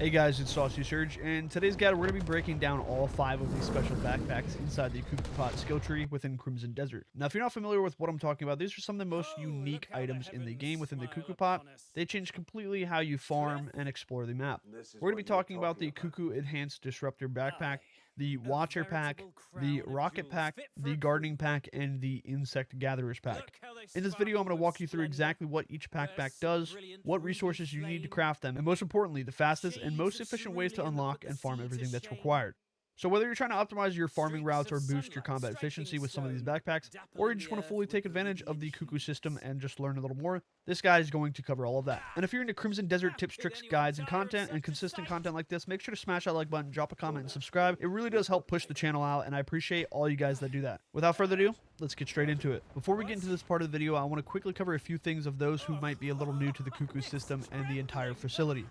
Hey guys, it's Saucy Surg, and today's guide we're going to be breaking down all 5 of these special backpacks inside the Cuckoo Pot skill tree within Crimson Desert. Now if you're not familiar with what I'm talking about, these are some of the most unique items in the game within the Cuckoo Pot. They change completely how you farm and explore the map. We're going to be talking about the Cuckoo Enhanced Disruptor Backpack, the Watcher Pack, the Rocket Pack, the Gardening Pack, and the Insect Gatherers Pack. In this video, I'm going to walk you through exactly what each backpack does, what resources you need to craft them, and most importantly, the fastest and most efficient ways to unlock and farm everything that's required. So whether you're trying to optimize your farming routes or boost your combat efficiency with some of these backpacks, or you just want to fully take advantage of the Cuckoo system and just learn a little more, this guide is going to cover all of that. And if you're into Crimson Desert tips, tricks, guides, and content, and consistent content like this, make sure to smash that like button, drop a comment, and subscribe. It really does help push the channel out, and I appreciate all you guys that do that. Without further ado, let's get straight into it. Before we get into this part of the video, I want to quickly cover a few things of those who might be a little new to the Cuckoo system and the entire facility.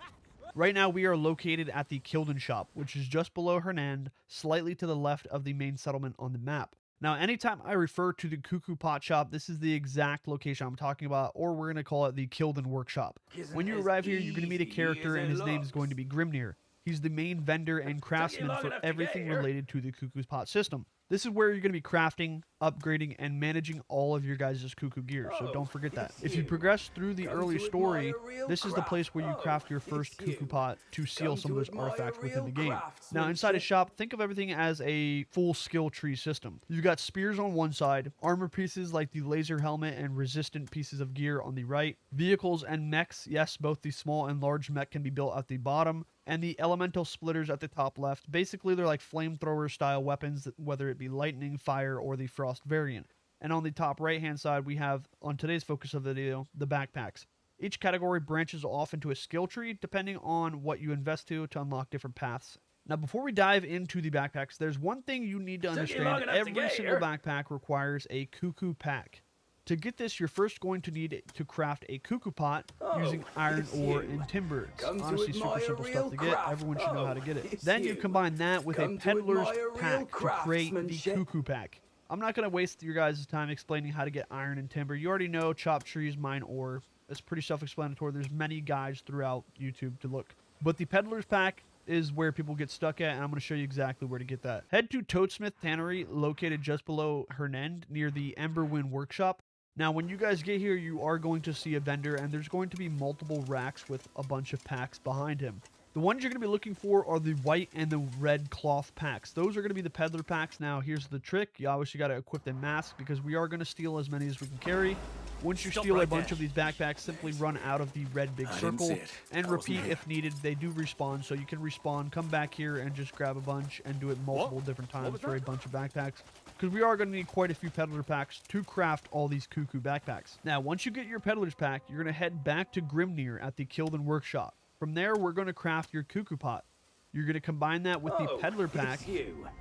Right now, we are located at the Kilden shop, which is just below Hernand, slightly to the left of the main settlement on the map. Now, anytime I refer to the Cuckoo Pot shop, this is the exact location I'm talking about, or we're going to call it the Kilden Workshop. When you arrive here, you're going to meet a character, and his name is going to be Grimnir. He's the main vendor and craftsman for everything related to the Cuckoo Pot system. This is where you're going to be crafting, upgrading, and managing all of your guys' Cuckoo gear, so don't forget that. If you progress through the early story, this is the place where you craft your first Cuckoo Pot to seal some of those artifacts within the game. Now, inside a shop, think of everything as a full skill tree system. You've got spears on one side, armor pieces like the laser helmet and resistant pieces of gear on the right, vehicles and mechs, yes, both the small and large mech can be built at the bottom, and the elemental splitters at the top left. Basically, they're like flamethrower style weapons, whether it be lightning, fire, or the frost variant. And on the top right hand side, we have, on today's focus of the video, the backpacks. Each category branches off into a skill tree depending on what you invest to unlock different paths. Now, before we dive into the backpacks, there's one thing you need to understand. Every single backpack requires a Cuckoo Pack. To get this, you're first going to need to craft a Cuckoo Pot using iron ore and timber. It's honestly super simple stuff to get. Everyone should know how to get it. Then you combine that with a Peddler's Pack to create the Cuckoo Pack. I'm not going to waste your guys' time explaining how to get iron and timber. You already know chop trees, mine ore. It's pretty self-explanatory. There's many guides throughout YouTube to look. But the Peddler's Pack is where people get stuck at, and I'm going to show you exactly where to get that. Head to Toadsmith Tannery, located just below Hernand, near the Emberwind Workshop. Now, when you guys get here, you are going to see a vendor, and there's going to be multiple racks with a bunch of packs behind him. The ones you're going to be looking for are the white and the red cloth packs. Those are going to be the Peddler packs. Now, here's the trick. You obviously got to equip the mask because we are going to steal as many as we can carry. Once you steal a bunch of these backpacks, simply run out of the red big circle and repeat if needed. They do respawn, so you can respawn, come back here, and just grab a bunch and do it multiple different times for a bunch of backpacks. Because we are going to need quite a few Peddler packs to craft all these Cuckoo backpacks. Now, once you get your Peddler's pack, you're going to head back to Grimnir at the Kilden Workshop. From there, we're going to craft your Cuckoo Pot. You're going to combine that with the Peddler pack,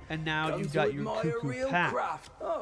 and now you've got your Cuckoo Pack.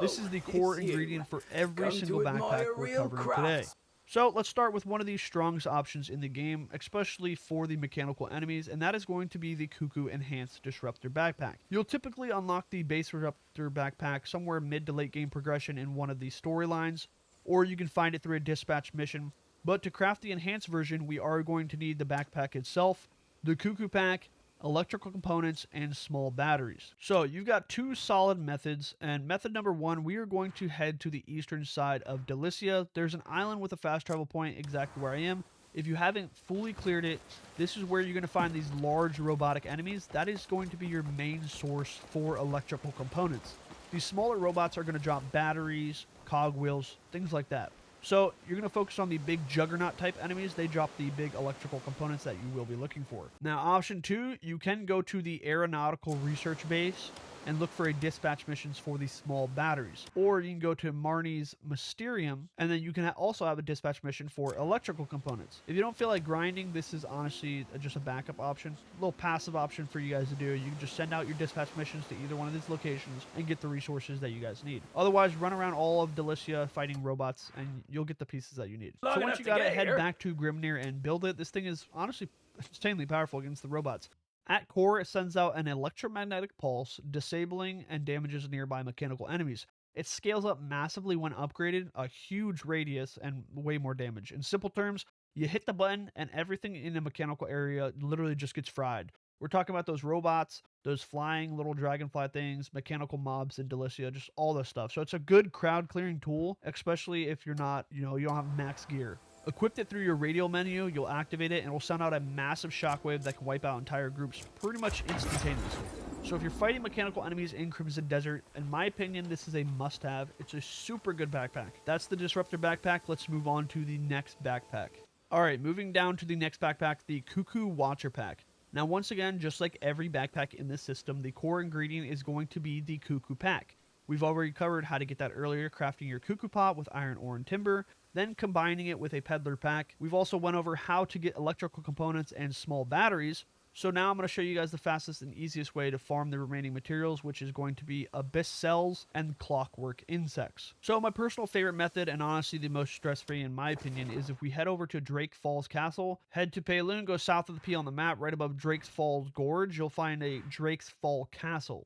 This is the core ingredient for every single backpack we're covering today. So let's start with one of the strongest options in the game, especially for the mechanical enemies, and that is going to be the Cuckoo Enhanced Disruptor Backpack. You'll typically unlock the base Disruptor Backpack somewhere mid to late game progression in one of these storylines, or you can find it through a dispatch mission. But to craft the enhanced version, we are going to need the backpack itself, the Cuckoo Pack, electrical components, and small batteries. So you've got 2 solid methods, and method number 1, we are going to head to the eastern side of Delicia. There's an island with a fast travel point exactly where I am. If you haven't fully cleared it, this is where you're going to find these large robotic enemies. That is going to be your main source for electrical components. These smaller robots are going to drop batteries, cogwheels, things like that. So you're going to focus on the big juggernaut type enemies. They drop the big electrical components that you will be looking for. Now, option 2, you can go to the aeronautical research base and look for a dispatch missions for the small batteries. Or you can go to Marnie's Mysterium, and then you can also have a dispatch mission for electrical components. If you don't feel like grinding, this is honestly just a backup option. A little passive option for you guys to do. You can just send out your dispatch missions to either one of these locations and get the resources that you guys need. Otherwise, run around all of Delicia fighting robots, and you'll get the pieces that you need. So once you gotta head back to Grimnir and build it, this thing is honestly insanely powerful against the robots. At core, it sends out an electromagnetic pulse, disabling and damages nearby mechanical enemies. It scales up massively when upgraded, a huge radius and way more damage. In simple terms, You hit the button and everything in the mechanical area literally just gets fried. We're talking about those robots, those flying little dragonfly things, mechanical mobs in Delicia, just all this stuff. So it's a good crowd clearing tool, especially if you're not, you don't have max gear. Equipped it through your radial menu, you'll activate it and it'll send out a massive shockwave that can wipe out entire groups pretty much instantaneously. So if you're fighting mechanical enemies in Crimson Desert, in my opinion, this is a must-have. It's a super good backpack. That's the Disruptor backpack. Let's move on to the next backpack. Alright, moving down to the next backpack, the KUKU Watcher Pack. Now once again, just like every backpack in this system, the core ingredient is going to be the KUKU Pack. We've already covered how to get that earlier, crafting your KUKU pot with iron ore and timber, then combining it with a Peddler pack. We've also went over how to get electrical components and small batteries. So now I'm going to show you guys the fastest and easiest way to farm the remaining materials, which is going to be abyss cells and clockwork insects. So my personal favorite method, and honestly the most stress-free in my opinion, is if we head over to Drake Falls Castle, head to Payloon, go south of the P on the map, right above Drake's Falls Gorge, you'll find a Drake's Fall Castle.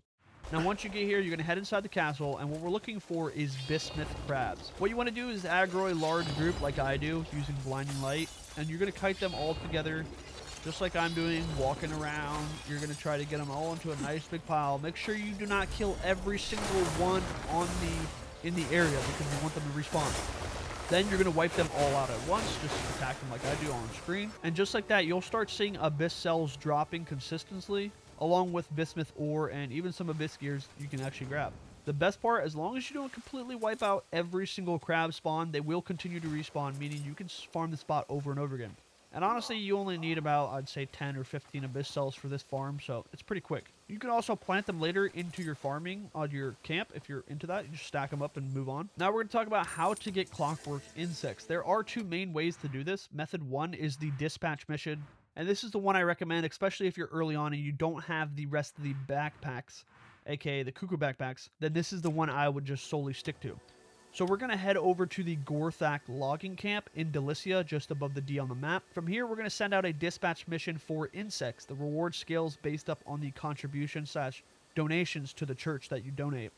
Now once you get here, you're going to head inside the castle, and what we're looking for is bismuth crabs. What you want to do is aggro a large group like I do, using blinding light, and you're going to kite them all together, just like I'm doing, walking around. You're going to try to get them all into a nice big pile. Make sure you do not kill every single one in the area, because you want them to respawn. Then you're going to wipe them all out at once, just attack them like I do on screen. And just like that, you'll start seeing abyss cells dropping consistently, along with bismuth ore and even some abyss gears you can actually grab. The best part, as long as you don't completely wipe out every single crab spawn, they will continue to respawn, meaning you can farm the spot over and over again. And honestly, you only need about, I'd say, 10 or 15 abyss cells for this farm, so it's pretty quick. You can also plant them later into your farming on your camp if you're into that. You just stack them up and move on. Now we're going to talk about how to get clockwork insects. There are two main ways to do this. Method one is the dispatch mission, and this is the one I recommend, especially if you're early on and you don't have the rest of the backpacks, aka the KUKU backpacks. Then this is the one I would just solely stick to. So we're going to head over to the Gorthak logging camp in Delicia, just above the D on the map. From here, we're going to send out a dispatch mission for insects. The reward scales based up on the contribution/donations to the church that you donate.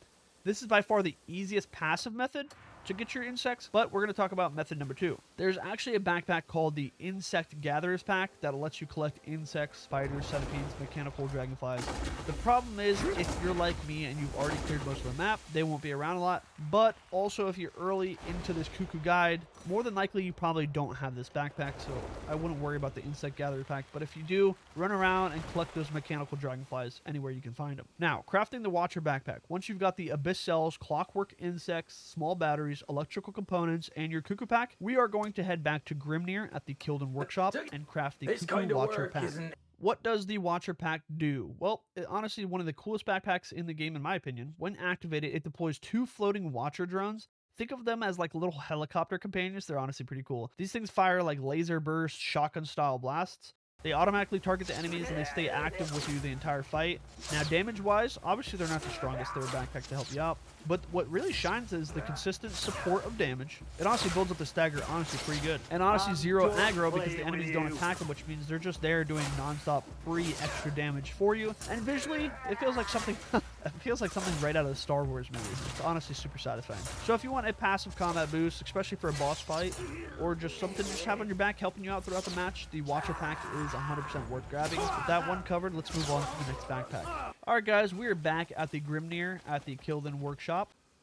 This is by far the easiest passive method to get your insects, but we're going to talk about method number two. There's actually a backpack called the Insect Gatherers Pack that lets you collect insects, spiders, centipedes, mechanical dragonflies. The problem is, if you're like me and you've already cleared most of the map, they won't be around a lot. But also, if you're early into this KUKU guide, more than likely you probably don't have this backpack, so I wouldn't worry about the Insect Gatherers Pack. But if you do, run around and collect those mechanical dragonflies anywhere you can find them. Now, crafting the Watcher backpack. Once you've got the abyss cells, clockwork insects, small batteries, electrical components, and your KUKU pack, we are going to head back to Grimnir at the Kilden Workshop and craft the KUKU Watcher pack. What does the Watcher pack do? Well, honestly, one of the coolest backpacks in the game, in my opinion. When activated, it deploys 2 floating Watcher drones. Think of them as like little helicopter companions. They're honestly pretty cool. These things fire like laser burst, shotgun style blasts. They automatically target the enemies and they stay active with you the entire fight. Now, damage-wise, obviously they're not the strongest. They're a backpack to help you out. But what really shines is the consistent support of damage. It honestly builds up the stagger honestly pretty good. And honestly zero aggro because the enemies don't attack them, which means they're just there doing non-stop free extra damage for you. And visually, it feels like something it feels like something right out of the Star Wars movies. It's honestly super satisfying. So if you want a passive combat boost, especially for a boss fight, or just something to just have on your back helping you out throughout the match, the Watcher pack is 100% worth grabbing. With that one covered, let's move on to the next backpack. Alright guys, we are back at the Grimnir at the Kilden Workshop.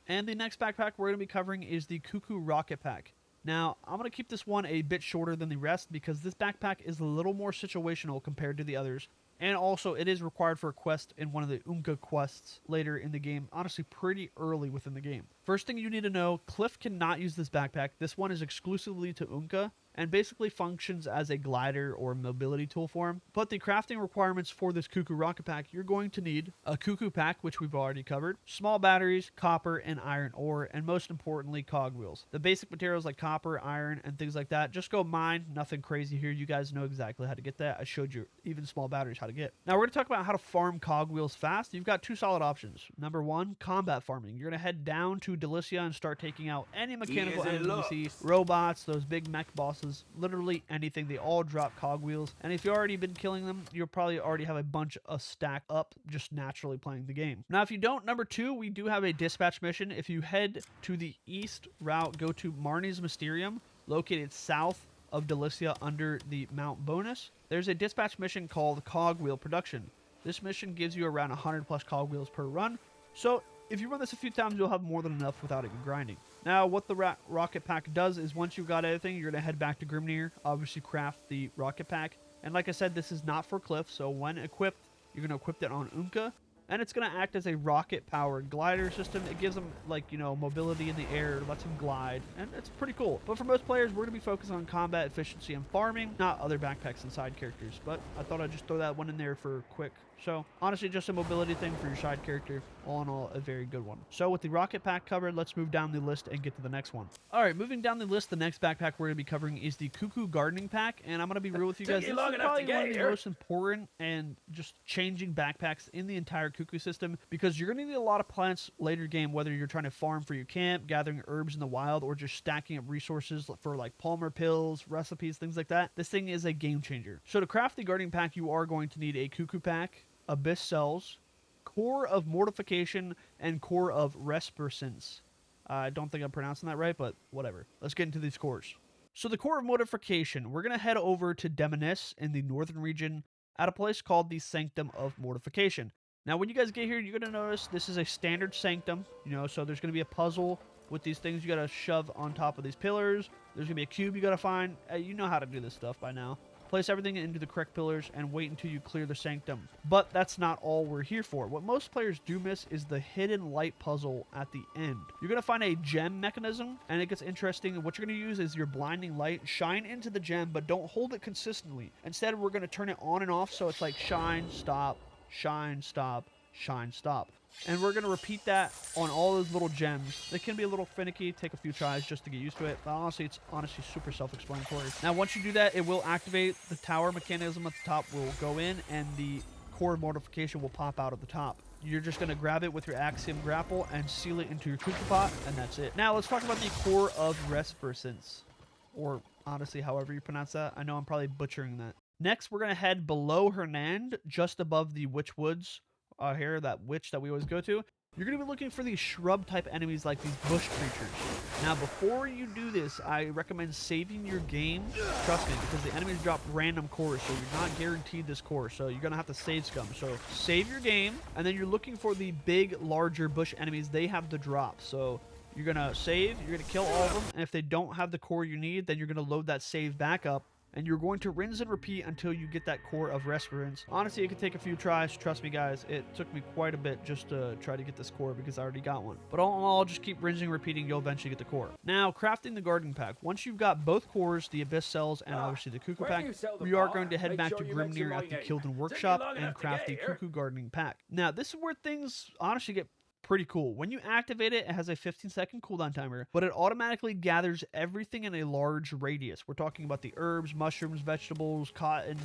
And the next backpack we're going to be covering is the KUKU Rocket Pack. Now, I'm going to keep this one a bit shorter than the rest because this backpack is a little more situational compared to the others. And also, it is required for a quest in one of the Unka quests later in the game, honestly pretty early within the game. First thing you need to know, Cliff cannot use this backpack. This one is exclusively to Unka and basically functions as a glider or mobility tool for him. But the crafting requirements for this KUKU Rocket Pack, you're going to need a KUKU pack, which we've already covered, small batteries, copper, and iron ore, and most importantly, cogwheels. The basic materials like copper, iron, and things like that, just go mine. Nothing crazy here. You guys know exactly how to get that. I showed you even small batteries how to get. Now, we're going to talk about how to farm cogwheels fast. You've got 2 solid options. Number 1, combat farming. You're going to head down to Delicia and start taking out any mechanical enemies you see. Robots, those big mech bosses, literally anything. They all drop cogwheels, and if you've already been killing them, you'll probably already have a bunch of stack up just naturally playing the game. Now, if you don't, number 2, we do have a dispatch mission. If you head to the east route, go to Marnie's Mysterium, located south of Delicia under the mount bonus. There's a dispatch mission called Cogwheel Production. This mission gives you around 100 plus cogwheels per run. So if you run this a few times, you'll have more than enough without even grinding. Now, what the rocket pack does is once you've got everything, you're going to head back to Grimnir, obviously craft the rocket pack. And like I said, this is not for Cliff, so when equipped, you're going to equip it on Unka. And it's going to act as a rocket-powered glider system. It gives them, like, you know, mobility in the air, lets them glide, and it's pretty cool. But for most players, we're going to be focused on combat efficiency and farming, not other backpacks and side characters. But I thought I'd just throw that one in there for quick. So, honestly, just a mobility thing for your side character. All in all, a very good one. So, with the rocket pack covered, let's move down the list and get to the next one. All right, moving down the list, the next backpack we're going to be covering is the Cuckoo Gardening Pack. And I'm going to be real with you guys. This is probably one of the most important and just changing backpacks in the entire Cuckoo system, because you're going to need a lot of plants later game, whether you're trying to farm for your camp, gathering herbs in the wild, or just stacking up resources for like Palmer pills, recipes, things like that. This thing is a game changer. So to craft the Gardening Pack, you are going to need a Cuckoo Pack, Abyss Cells, Core of Mortification, and Core of Resipiscence. I don't think I'm pronouncing that right, but whatever. Let's get into these cores. So the Core of Mortification, we're going to head over to Demonis in the northern region at a place called the Sanctum of Mortification. Now, when you guys get here, you're going to notice this is a standard sanctum, you know, so there's going to be a puzzle with these things you got to shove on top of these pillars. There's going to be a cube you got to find. You know how to do this stuff by now. Place everything into the correct pillars and wait until you clear the sanctum. But that's not all we're here for. What most players do miss is the hidden light puzzle at the end. You're going to find a gem mechanism, and it gets interesting. What you're going to use is your blinding light. Shine into the gem, but don't hold it consistently. Instead, we're going to turn it on and off, so it's like shine, stop, shine, stop, shine, stop. And we're going to repeat that on all those little gems. They can be a little finicky, take a few tries just to get used to it, but honestly, it's super self-explanatory. Now, once you do that, it will activate the tower mechanism at the top will go in, and the Core of Mortification will pop out at the top. You're just going to grab it with your Axiom grapple and seal it into your cuckoo pot, and that's it. Now, let's talk about the Core of Resipiscence, or honestly, however you pronounce that. I know I'm probably butchering that. Next, we're going to head below Hernand, just above the Witch Woods. Here, that witch that we always go to. You're going to be looking for these shrub type enemies like these bush creatures. Now, before you do this, I recommend saving your game. Trust me, because the enemies drop random cores, so you're not guaranteed this core, so you're going to have to save scum. So save your game, and then you're looking for the big, larger bush enemies. They have the drop, so you're going to save, you're going to kill all of them, and if they don't have the core you need, then you're going to load that save back up. And you're going to rinse and repeat until you get that Core of Resipiscence. Honestly, it could take a few tries. Trust me, guys. It took me quite a bit just to try to get this core because I already got one. But all in all, just keep rinsing and repeating. You'll eventually get the core. Now, crafting the Gardening Pack. Once you've got both cores, the Abyss Cells and obviously the Cuckoo Pack, we are going to head back to Grimnir at the Kilden Workshop and craft the Cuckoo Gardening Pack. Now, this is where things honestly get pretty cool. When you activate it, it has a 15-second cooldown timer, but it automatically gathers everything in a large radius. We're talking about the herbs, mushrooms, vegetables, cotton,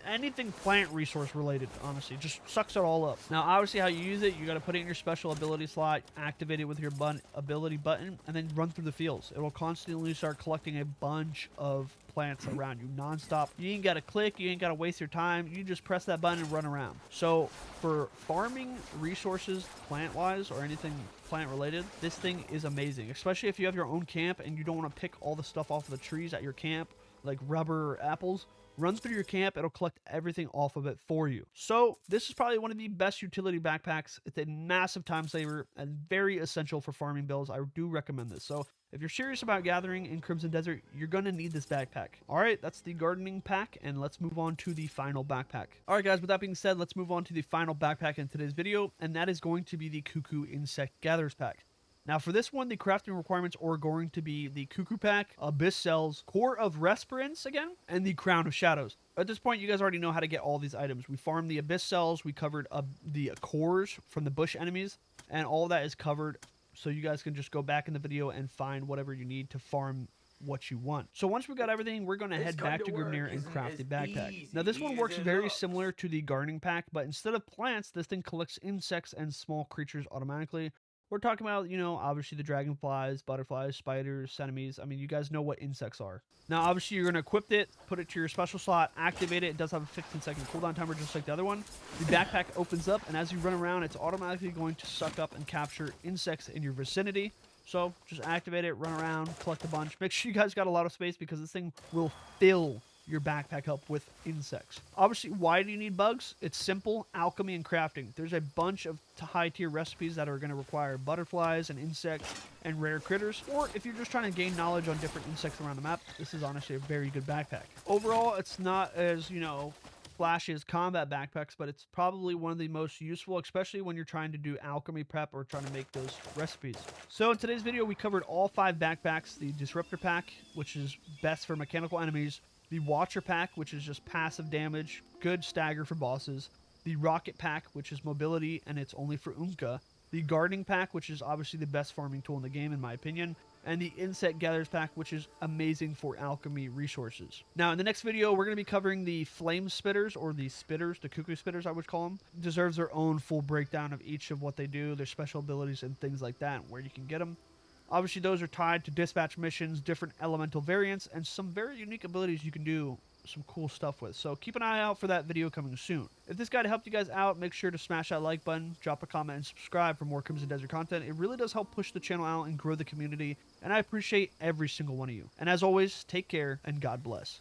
anything plant resource related, honestly. Just sucks it all up. Now, obviously, how you use it, you got to put it in your special ability slot, activate it with your ability button, and then run through the fields. It will constantly start collecting a bunch of plants around you nonstop. You ain't got to click, you ain't got to waste your time. You just press that button and run around. So for farming resources plant-wise or anything plant-related, this thing is amazing, especially if you have your own camp and you don't want to pick all the stuff off of the trees at your camp, like rubber or apples. Run through your camp, it'll collect everything off of it for you. So this is probably one of the best utility backpacks. It's a massive time saver and very essential for farming builds. I do recommend this. So if you're serious about gathering in Crimson Desert, you're going to need this backpack. All right, that's the Gardening Pack, and let's move on to the final backpack. All right, guys, with that being said, let's move on to the final backpack in today's video, and that is going to be the Cuckoo Insect Gatherers Pack. Now, for this one, the crafting requirements are going to be the Cuckoo Pack, Abyss Cells, Core of Resipiscence again, and the Crown of Shadows. At this point, you guys already know how to get all these items. We farmed the Abyss Cells, we covered the cores from the bush enemies, and all that is covered, so you guys can just go back in the video and find whatever you need to farm what you want. So once we got everything, we're going to head back to Grimnir and craft the backpack. Now, this one works very similar to the Gardening Pack, but instead of plants, this thing collects insects and small creatures automatically. We're talking about, you know, obviously the dragonflies, butterflies, spiders, centipedes. I mean, you guys know what insects are. Now, obviously, you're going to equip it, put it to your special slot, activate it. It does have a 15-second cooldown timer just like the other one. The backpack opens up, and as you run around, it's automatically going to suck up and capture insects in your vicinity. So just activate it, run around, collect a bunch. Make sure you guys got a lot of space because this thing will fill your backpack up with insects. Obviously, why do you need bugs? It's simple: alchemy and crafting. There's a bunch of high tier recipes that are going to require butterflies and insects and rare critters. Or if you're just trying to gain knowledge on different insects around the map, this is honestly a very good backpack. Overall, it's not as, flashy as combat backpacks, but it's probably one of the most useful, especially when you're trying to do alchemy prep or trying to make those recipes. So in today's video, we covered all 5 backpacks: the Disruptor Pack, which is best for mechanical enemies; the Watcher Pack, which is just passive damage, good stagger for bosses; the Rocket Pack, which is mobility and it's only for Unka; the Gardening Pack, which is obviously the best farming tool in the game in my opinion; and the Insect Gatherers Pack, which is amazing for alchemy resources. Now, in the next video, we're going to be covering the Flame Spitters, or the Spitters, the Cuckoo Spitters, I would call them. Deserves their own full breakdown of each of what they do, their special abilities, and things like that, and where you can get them. Obviously, those are tied to dispatch missions, different elemental variants, and some very unique abilities you can do some cool stuff with. So keep an eye out for that video coming soon. If this guide helped you guys out, make sure to smash that like button, drop a comment, and subscribe for more Crimson Desert content. It really does help push the channel out and grow the community, and I appreciate every single one of you. And as always, take care and God bless.